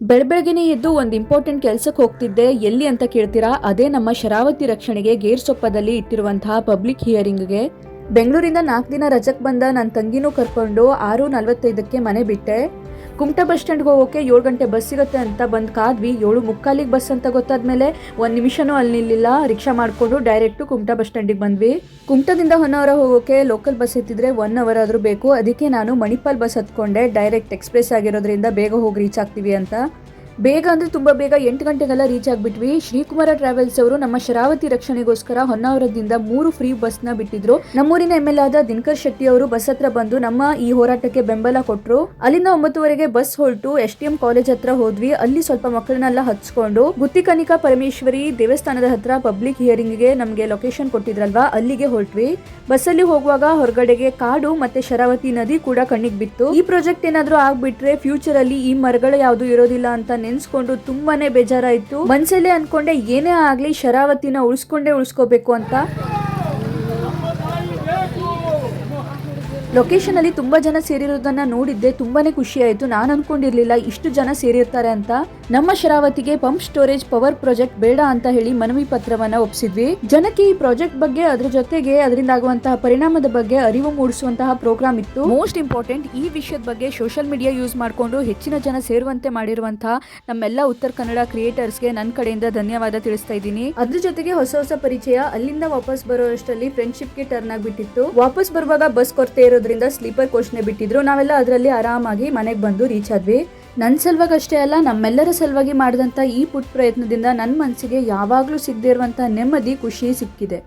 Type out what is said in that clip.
ಬೆಳಬೆಳಗಿನೇ ಎದ್ದು ಒಂದು ಇಂಪಾರ್ಟೆಂಟ್ ಕೆಲಸಕ್ಕೆ ಹೋಗ್ತಿದ್ದೆ. ಎಲ್ಲಿ ಅಂತ ಕೇಳ್ತೀರಾ? ಅದೇ ನಮ್ಮ ಶರಾವತಿ ರಕ್ಷಣೆಗೆ ಗೇರ್ಸೊಪ್ಪದಲ್ಲಿ ಇಟ್ಟಿರುವಂತಹ ಪಬ್ಲಿಕ್ ಹಿಯರಿಂಗ್ಗೆ. ಬೆಂಗಳೂರಿಂದ 4 ದಿನ ರಜಕ್ಕೆ ಬಂದ ನನ್ನ ತಂಗಿನೂ ಕರ್ಕೊಂಡು 6:45ಕ್ಕೆ ಮನೆ ಬಿಟ್ಟೆ. ಕುಮಟಾ ಬಸ್ ಸ್ಟ್ಯಾಂಡ್ಗೆ ಹೋಗೋಕೆ 7 ಗಂಟೆ ಬಸ್ ಸಿಗುತ್ತೆ ಅಂತ ಬಂದು ಕಾದ್ವಿ. 7:45ಗೆ ಬಸ್ ಅಂತ ಗೊತ್ತಾದ್ಮೇಲೆ 1 ನಿಮಿಷನೂ ಅಲ್ಲಿ ನಿಲ್ಲಿಲ್ಲ. ರಿಕ್ಷಾ ಮಾಡಿಕೊಂಡು ಡೈರೆಕ್ಟು ಕುಮಟಾ ಬಸ್ ಸ್ಟ್ಯಾಂಡಿಗೆ ಬಂದ್ವಿ. ಕುಮಟಾದಿಂದ ಹೊನ್ನಾವರ ಹೋಗೋಕೆ ಲೋಕಲ್ ಬಸ್ ಎತ್ತಿದ್ರೆ 1 ಅವರ್ ಆದರೂ ಬೇಕು. ಅದಕ್ಕೆ ನಾನು ಮಣಿಪಾಲ್ ಬಸ್ ಹತ್ಕೊಂಡೆ. ಡೈರೆಕ್ಟ್ ಎಕ್ಸ್ಪ್ರೆಸ್ ಆಗಿರೋದ್ರಿಂದ ಬೇಗ ಹೋಗಿ ರೀಚ್ ಆಗ್ತೀವಿ ಅಂತ. ಬೇಗ ಅಂದರೆ ತುಂಬ ಬೇಗ 8 ಗಂಟೆಗೆಲ್ಲ ರೀಚ್ ಆಗಿಬಿಟ್ವಿ. ಶ್ರೀಕುಮಾರ ಟ್ರಾವೆಲ್ಸ್ ಅವರು ನಮ್ಮ ಶರಾವತಿ ರಕ್ಷಣೆಗೋಸ್ಕರ ಹೊನ್ನಾವರದಿಂದ 3 ಫ್ರೀ ಬಸ್ನ ಬಿಟ್ಟಿದ್ರು. ನಮ್ಮೂರಿನ MLA ಆದ ದಿನಕರ್ ಶೆಟ್ಟಿ ಅವರು ಬಸ್ ಹತ್ರ ಬಂದು ನಮ್ಮ ಈ ಹೋರಾಟಕ್ಕೆ ಬೆಂಬಲ ಕೊಟ್ಟರು. ಅಲ್ಲಿಂದ 9:30ಗೆ ಬಸ್ ಹೊರಟು STM ಕಾಲೇಜ್ ಹತ್ರ ಹೋದ್ವಿ. ಅಲ್ಲಿ ಸ್ವಲ್ಪ ಮಕ್ಕಳನ್ನೆಲ್ಲ ಹಚ್ಕೊಂಡು ಗುತ್ತಿಕನಿಕಾ ಪರಮೇಶ್ವರಿ ದೇವಸ್ಥಾನದ ಹತ್ರ ಪಬ್ಲಿಕ್ ಹಿಯರಿಂಗ್ಗೆ ನಮಗೆ ಲೊಕೇಶನ್ ಕೊಟ್ಟಿದ್ರಲ್ವಾ, ಅಲ್ಲಿಗೆ ಹೊರಟ್ವಿ. ಬಸ್ಸಲ್ಲಿ ಹೋಗುವಾಗ ಹೊರಗಡೆಗೆ ಕಾಡು ಮತ್ತೆ ಶರಾವತಿ ನದಿ ಕೂಡ ಕಣ್ಣಿಗೆ ಬಿತ್ತು. ಈ ಪ್ರಾಜೆಕ್ಟ್ ಏನಾದ್ರೂ ಆಗ್ಬಿಟ್ರೆ ಫ್ಯೂಚರ್ ಅಲ್ಲಿ ಈ ಮರಗಳು ಯಾವ್ದು ಇರೋದಿಲ್ಲ ಅಂತ ನೆನ್ಸ್ಕೊಂಡು ತುಂಬಾನೇ ಬೇಜಾರಾಯ್ತು. ಮನ್ಸಲ್ಲೇ ಅನ್ಕೊಂಡೆ ಏನೇ ಆಗ್ಲಿ ಶರಾವತಿನ ಉಳಿಸ್ಕೋಬೇಕು ಅಂತ. ಲೊಕೇಶನ್ ಅಲ್ಲಿ ತುಂಬಾ ಜನ ಸೇರಿರೋದನ್ನ ನೋಡಿದ್ದೆ. ತುಂಬಾನೇ ಖುಷಿ ಆಯ್ತು. ನಾನು ಅನ್ಕೊಂಡಿರ್ಲಿಲ್ಲ ಇಷ್ಟು ಜನ ಸೇರಿರ್ತಾರೆ ಅಂತ. ನಮ್ಮ ಶರಾವತಿಗೆ ಪಂಪ್ ಸ್ಟೋರೇಜ್ ಪವರ್ ಪ್ರಾಜೆಕ್ಟ್ ಬೇಡ ಅಂತ ಹೇಳಿ ಮನವಿ ಪತ್ರವನ್ನ ಒಪ್ಪಿಸಿದ್ವಿ. ಜನಕ್ಕೆ ಈ ಪ್ರಾಜೆಕ್ಟ್ ಬಗ್ಗೆ, ಅದ್ರ ಜೊತೆಗೆ ಅದರಿಂದ ಆಗುವಂತಹ ಪರಿಣಾಮದ ಬಗ್ಗೆ ಅರಿವು ಮೂಡಿಸುವಂತಹ ಪ್ರೋಗ್ರಾಮ್ ಇತ್ತು. ಮೋಸ್ಟ್ ಇಂಪಾರ್ಟೆಂಟ್, ಈ ವಿಷಯದ ಬಗ್ಗೆ ಸೋಷಿಯಲ್ ಮೀಡಿಯಾ ಯೂಸ್ ಮಾಡಿಕೊಂಡು ಹೆಚ್ಚಿನ ಜನ ಸೇರುವಂತೆ ಮಾಡಿರುವಂತಹ ನಮ್ಮೆಲ್ಲ ಉತ್ತರ ಕನ್ನಡ ಕ್ರಿಯೇಟರ್ಸ್ಗೆ ನನ್ನ ಕಡೆಯಿಂದ ಧನ್ಯವಾದ ತಿಳಿಸ್ತಾ ಇದ್ದೀನಿ. ಅದ್ರ ಜೊತೆಗೆ ಹೊಸ ಪರಿಚಯ. ಅಲ್ಲಿಂದ ವಾಪಸ್ ಬರೋಷ್ಟರಲ್ಲಿ ಫ್ರೆಂಡ್ಶಿಪ್ಗೆ ಟರ್ನ್ ಆಗಿಬಿಟ್ಟಿತ್ತು. ವಾಪಸ್ ಬರುವಾಗ ಬಸ್ ಕೊರತೆ ಇರೋದ್ರಿಂದ ಸ್ಲೀಪರ್ ಕೋಚ್ನೆ ಬಿಟ್ಟಿದ್ರು. ನಾವೆಲ್ಲ ಅದರಲ್ಲಿ ಆರಾಮಾಗಿ ಮನೆಗೆ ಬಂದು ರೀಚ್ ಆದ್ವಿ. ನನ್ನ ಸಲುವಾಗಿ ಅಷ್ಟೇ ಅಲ್ಲ, ನಮ್ಮೆಲ್ಲರ ಸಲುವಾಗಿ ಮಾಡಿದಂಥ ಈ ಪುಟ್ಟ ಪ್ರಯತ್ನದಿಂದ ನನ್ನ ಮನಸ್ಸಿಗೆ ಯಾವಾಗಲೂ ಸಿಗದೇ ಇರುವಂಥ ನೆಮ್ಮದಿ, ಖುಷಿ ಸಿಕ್ಕಿದೆ.